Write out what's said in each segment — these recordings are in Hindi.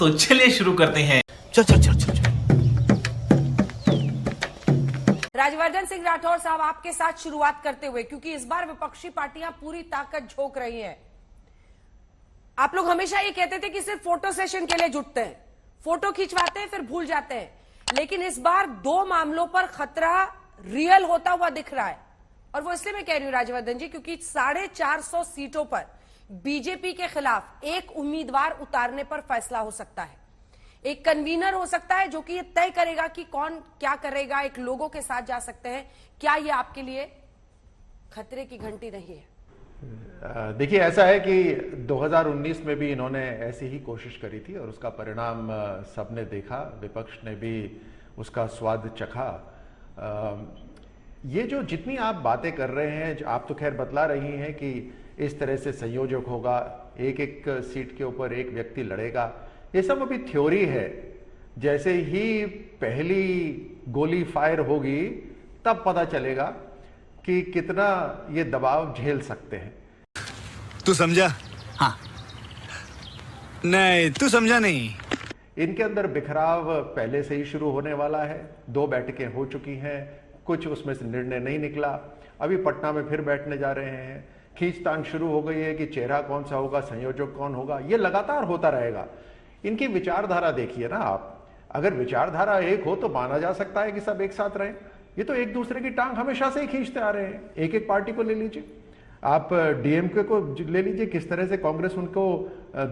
तो चलिए शुरू करते हैं। चल चल चल चल, चल। राजवर्धन सिंह राठौर साहब, आपके साथ शुरुआत करते हुए, क्योंकि इस बार विपक्षी पार्टियां पूरी ताकत झोंक रही हैं। आप लोग हमेशा ये कहते थे कि सिर्फ फोटो सेशन के लिए जुटते हैं, फोटो खिंचवाते हैं फिर भूल जाते हैं, लेकिन इस बार दो मामलों पर खतरा रियल होता हुआ दिख रहा है। और वो इसलिए मैं कह रही हूं राजवर्धन जी, क्योंकि 450 सीटों पर बीजेपी के खिलाफ एक उम्मीदवार उतारने पर फैसला हो सकता है। एक कन्वीनर हो सकता है जो कि ये तय करेगा कि कौन क्या करेगा। एक लोगों के साथ जा सकते हैं। क्या ये आपके लिए खतरे की घंटी नहीं है? देखिए, ऐसा है कि 2019 में भी इन्होंने ऐसी ही कोशिश करी थी और उसका परिणाम सबने देखा, विपक्ष ने भी उसका स्वाद चखा। ये जो जितनी आप बातें कर रहे हैं, आप तो खैर बतला रही हैं कि इस तरह से संयोजक होगा, एक एक सीट के ऊपर एक व्यक्ति लड़ेगा, ये सब अभी थ्योरी है। जैसे ही पहली गोली फायर होगी तब पता चलेगा कि कितना ये दबाव झेल सकते हैं। तू समझा? हाँ। नहीं, तू समझा नहीं। इनके अंदर बिखराव पहले से ही शुरू होने वाला है। 2 बैठकें हो चुकी हैं, कुछ उसमें से निर्णय नहीं निकला। अभी पटना में फिर बैठने जा रहे हैं। खींचतान शुरू हो गई है कि चेहरा कौन सा होगा, संयोजक कौन होगा, ये लगातार होता रहेगा। इनकी विचारधारा देखिए ना आप, अगर विचारधारा एक हो तो माना जा सकता है कि सब एक साथ रहें। ये तो एक दूसरे की टांग हमेशा से ही खींचते आ रहे हैं। एक एक पार्टी को ले लीजिए, आप डीएमके को ले लीजिए, किस तरह से कांग्रेस उनको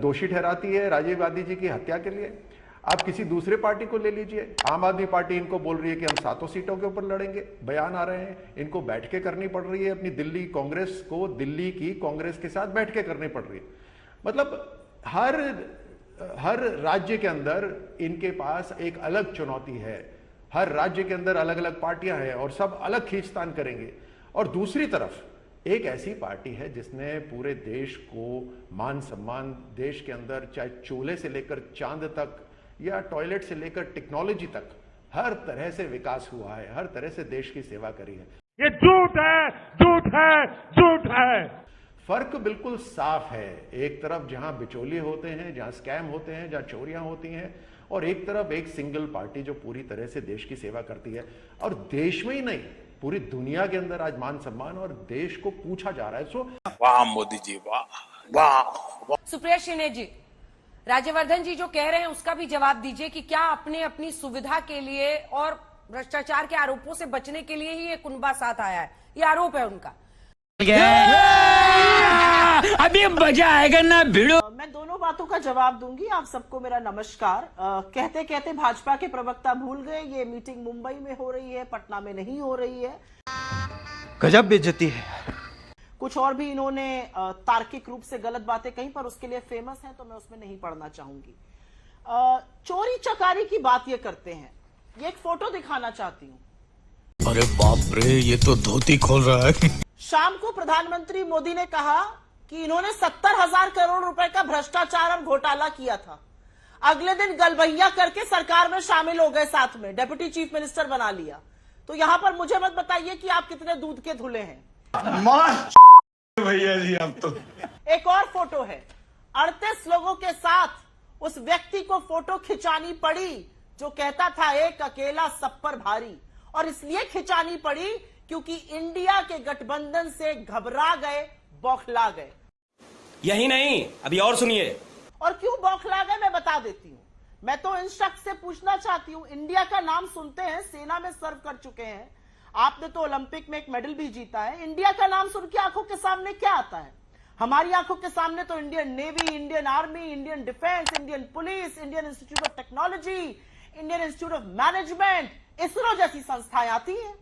दोषी ठहराती है राजीव गांधी जी की हत्या के लिए। आप किसी दूसरे पार्टी को ले लीजिए, आम आदमी पार्टी इनको बोल रही है कि हम 7 सीटों के ऊपर लड़ेंगे, बयान आ रहे हैं। इनको बैठकें करनी पड़ रही है, अपनी दिल्ली कांग्रेस को दिल्ली की कांग्रेस के साथ बैठकें करनी पड़ रही है। मतलब हर राज्य के अंदर इनके पास एक अलग चुनौती है। हर राज्य के अंदर अलग अलग पार्टियां हैं और सब अलग खींचतान करेंगे। और दूसरी तरफ एक ऐसी पार्टी है जिसने पूरे देश को मान सम्मान, देश के अंदर चाहे चूल्हे से लेकर चांद तक या टॉयलेट से लेकर टेक्नोलॉजी तक हर तरह से विकास हुआ है, हर तरह से देश की सेवा करी है। ये झूठ है, झूठ है, झूठ है। फर्क बिल्कुल साफ है। एक तरफ जहां बिचौलिए होते हैं, जहां स्कैम होते हैं, जहां चोरियां होती हैं, और एक तरफ एक सिंगल पार्टी जो पूरी तरह से देश की सेवा करती है। और देश में ही नहीं, पूरी दुनिया के अंदर आज मान सम्मान और देश को पूछा जा रहा है। सो वाह मोदी जी, वाह वाह। सुप्रिया शिंदे जी, राज्यवर्धन जी जो कह रहे हैं उसका भी जवाब दीजिए कि क्या अपनी सुविधा के लिए और भ्रष्टाचार के आरोपों से बचने के लिए ही ये कुनबा साथ आया है? ये आरोप है उनका। अभी मजा आएगा ना भिड़ो। मैं दोनों बातों का जवाब दूंगी। आप सबको मेरा नमस्कार। कहते कहते भाजपा के प्रवक्ता भूल गए, ये मीटिंग मुंबई में हो रही है, पटना में नहीं हो रही है। गजब बेइज्जती है। कुछ और भी इन्होंने तार्किक रूप से गलत बातें कही, पर उसके लिए फेमस है तो मैं उसमें नहीं पढ़ना चाहूंगी। चोरी चकारी की बात ये करते हैं। ये एक फोटो दिखाना चाहती हूँ। अरे बाप रे, ये तो धोती खोल रहा है। शाम को प्रधानमंत्री मोदी ने कहा कि इन्होंने 70,000 करोड़ रुपए का भ्रष्टाचार और घोटाला किया था। अगले दिन गलबैया करके सरकार में शामिल हो गए, साथ में डिप्टी चीफ मिनिस्टर बना लिया। तो यहां पर मुझे मत बताइए कि आप कितने दूध के धुले हैं। भैया जी, आप तो। एक और फोटो है, 38 लोगों के साथ उस व्यक्ति को फोटो खिंचानी पड़ी जो कहता था एक अकेला सब पर भारी। और इसलिए खिंचानी पड़ी क्योंकि इंडिया के गठबंधन से घबरा गए, बौखला गए। यही नहीं, अभी और सुनिए। और क्यों बौखला गए मैं बता देती हूं। मैं तो इन शख्स से पूछना चाहती हूं, इंडिया का नाम सुनते हैं, सेना में सर्व कर चुके हैं, आपने तो ओलंपिक में एक मेडल भी जीता है। इंडिया का नाम सुन के आंखों के सामने क्या आता है? हमारी आंखों के सामने तो Indian navy, Indian army, Indian defence, Indian police, Indian institute of technology, Indian institute of management, ISRO जैसी संस्थाएं आती हैं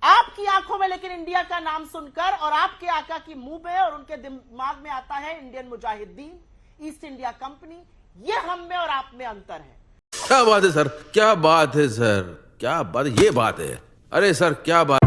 आपकी आंखों में। लेकिन इंडिया का नाम सुनकर और आपके आका की मुंह में और उनके दिमाग में आता है Indian Mujahideen, east India company. ये हम में और आप में अंतर है। क्या बात है सर, क्या बात है सर, क्या बात, ये बात है। अरे सर क्या बात।